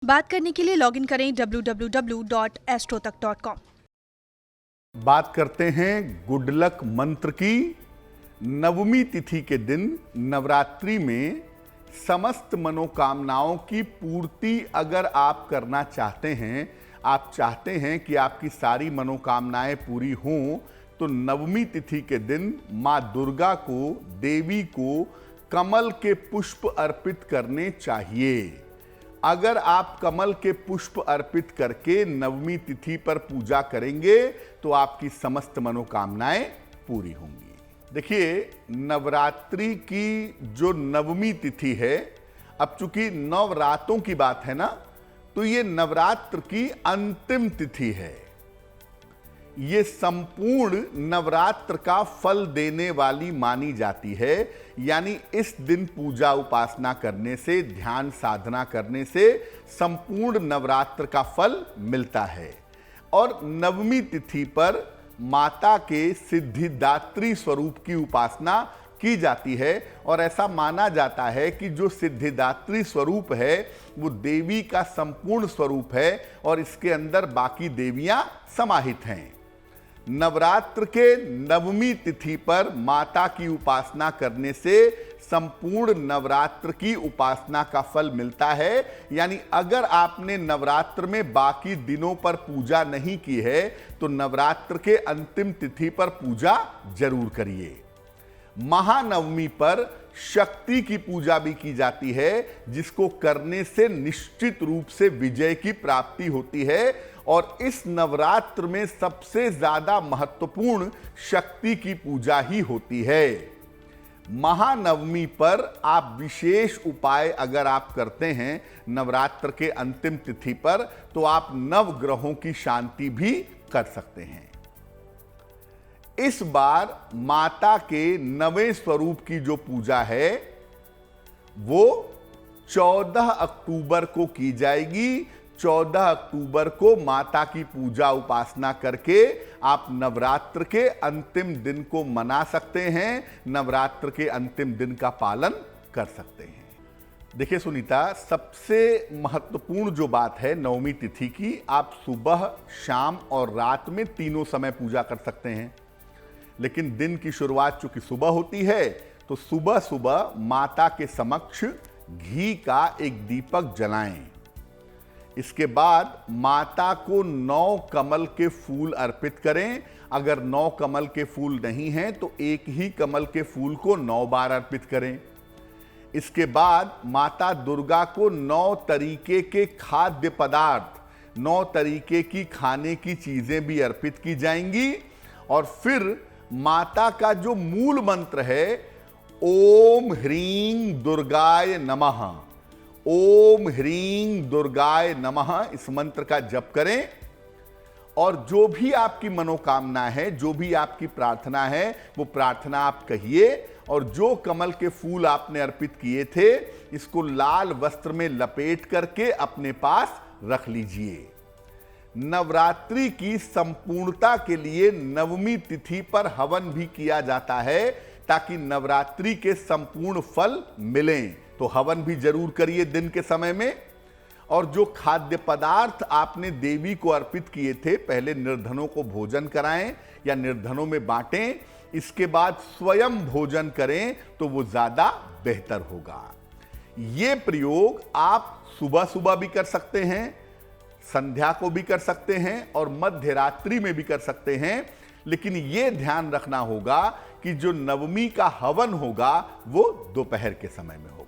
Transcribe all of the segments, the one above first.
बात करने के लिए लॉगिन करें www.astrotak.com। बात करते हैं गुड लक मंत्र की। नवमी तिथि के दिन नवरात्रि में समस्त मनोकामनाओं की पूर्ति अगर आप करना चाहते हैं, आप चाहते हैं कि आपकी सारी मनोकामनाएं पूरी हों, तो नवमी तिथि के दिन मां दुर्गा को, देवी को कमल के पुष्प अर्पित करने चाहिए। अगर आप कमल के पुष्प अर्पित करके नवमी तिथि पर पूजा करेंगे तो आपकी समस्त मनोकामनाएं पूरी होंगी। देखिए, नवरात्रि की जो नवमी तिथि है, अब चूंकि नवरातों की बात है ना, तो ये नवरात्र की अंतिम तिथि है। ये संपूर्ण नवरात्र का फल देने वाली मानी जाती है। यानी इस दिन पूजा उपासना करने से, ध्यान साधना करने से संपूर्ण नवरात्र का फल मिलता है। और नवमी तिथि पर माता के सिद्धिदात्री स्वरूप की उपासना की जाती है और ऐसा माना जाता है कि जो सिद्धिदात्री स्वरूप है वो देवी का संपूर्ण स्वरूप है और इसके अंदर बाकी देवियां समाहित हैं। नवरात्र के नवमी तिथि पर माता की उपासना करने से संपूर्ण नवरात्र की उपासना का फल मिलता है। यानी अगर आपने नवरात्र में बाकी दिनों पर पूजा नहीं की है तो नवरात्र के अंतिम तिथि पर पूजा जरूर करिए। महानवमी पर शक्ति की पूजा भी की जाती है, जिसको करने से निश्चित रूप से विजय की प्राप्ति होती है। और इस नवरात्र में सबसे ज्यादा महत्वपूर्ण शक्ति की पूजा ही होती है। महानवमी पर आप विशेष उपाय अगर आप करते हैं नवरात्र के अंतिम तिथि पर, तो आप नवग्रहों की शांति भी कर सकते हैं। इस बार माता के नवे स्वरूप की जो पूजा है वो 14 अक्टूबर को की जाएगी। 14 अक्टूबर को माता की पूजा उपासना करके आप नवरात्र के अंतिम दिन को मना सकते हैं, नवरात्र के अंतिम दिन का पालन कर सकते हैं। देखिए सुनीता, सबसे महत्वपूर्ण जो बात है नवमी तिथि की, आप सुबह, शाम और रात में तीनों समय पूजा कर सकते हैं। लेकिन दिन की शुरुआत चूंकि सुबह होती है तो सुबह सुबह माता के समक्ष घी का एक दीपक जलाएं। इसके बाद माता को 9 कमल के फूल अर्पित करें। अगर 9 कमल के फूल नहीं हैं तो एक ही कमल के फूल को 9 बार अर्पित करें। इसके बाद माता दुर्गा को 9 तरीके के खाद्य पदार्थ, 9 तरीके की खाने की चीजें भी अर्पित की जाएंगी। और फिर माता का जो मूल मंत्र है, ओम ह्रीं दुर्गाय नमः, ओम ह्रीं दुर्गाय नमः, इस मंत्र का जप करें। और जो भी आपकी मनोकामना है, जो भी आपकी प्रार्थना है, वो प्रार्थना आप कहिए। और जो कमल के फूल आपने अर्पित किए थे, इसको लाल वस्त्र में लपेट करके अपने पास रख लीजिए। नवरात्रि की संपूर्णता के लिए नवमी तिथि पर हवन भी किया जाता है ताकि नवरात्रि के संपूर्ण फल मिलें। तो हवन भी जरूर करिए दिन के समय में। और जो खाद्य पदार्थ आपने देवी को अर्पित किए थे, पहले निर्धनों को भोजन कराएं या निर्धनों में बांटें, इसके बाद स्वयं भोजन करें तो वो ज्यादा बेहतर होगा। ये प्रयोग आप सुबह सुबह भी कर सकते हैं, संध्या को भी कर सकते हैं और मध्य रात्रि में भी कर सकते हैं। लेकिन यह ध्यान रखना होगा कि जो नवमी का हवन होगा वो दोपहर के समय में होगा।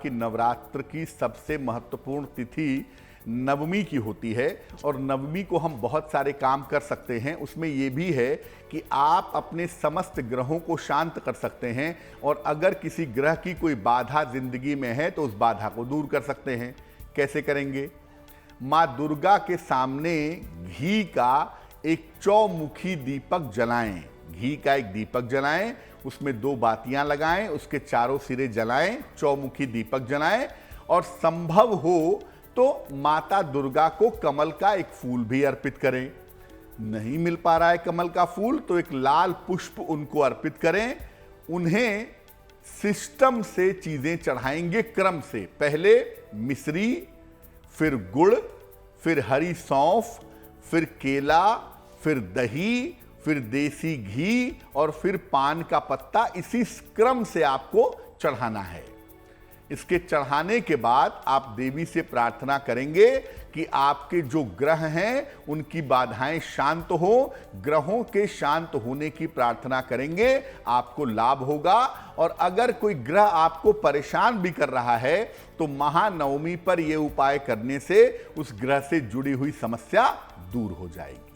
कि नवरात्र की सबसे महत्वपूर्ण तिथि नवमी की होती है और नवमी को हम बहुत सारे काम कर सकते हैं। उसमें यह भी है कि आप अपने समस्त ग्रहों को शांत कर सकते हैं और अगर किसी ग्रह की कोई बाधा जिंदगी में है तो उस बाधा को दूर कर सकते हैं। कैसे करेंगे? माँ दुर्गा के सामने घी का एक चौमुखी दीपक जलाएं। घी का एक दीपक जलाएं, उसमें 2 बातियां लगाएं, उसके चारों सिरे जलाएं, चौमुखी दीपक जलाएं। और संभव हो तो माता दुर्गा को कमल का एक फूल भी अर्पित करें। नहीं मिल पा रहा है कमल का फूल तो एक लाल पुष्प उनको अर्पित करें। उन्हें सिस्टम से चीजें चढ़ाएंगे क्रम से, पहले मिश्री, फिर गुड़, फिर हरी सौंफ, फिर केला, फिर दही, फिर देसी घी और फिर पान का पत्ता, इसी क्रम से आपको चढ़ाना है। इसके चढ़ाने के बाद आप देवी से प्रार्थना करेंगे कि आपके जो ग्रह हैं उनकी बाधाएं शांत हो। ग्रहों के शांत होने की प्रार्थना करेंगे, आपको लाभ होगा। और अगर कोई ग्रह आपको परेशान भी कर रहा है तो महानवमी पर यह उपाय करने से उस ग्रह से जुड़ी हुई समस्या दूर हो जाएगी।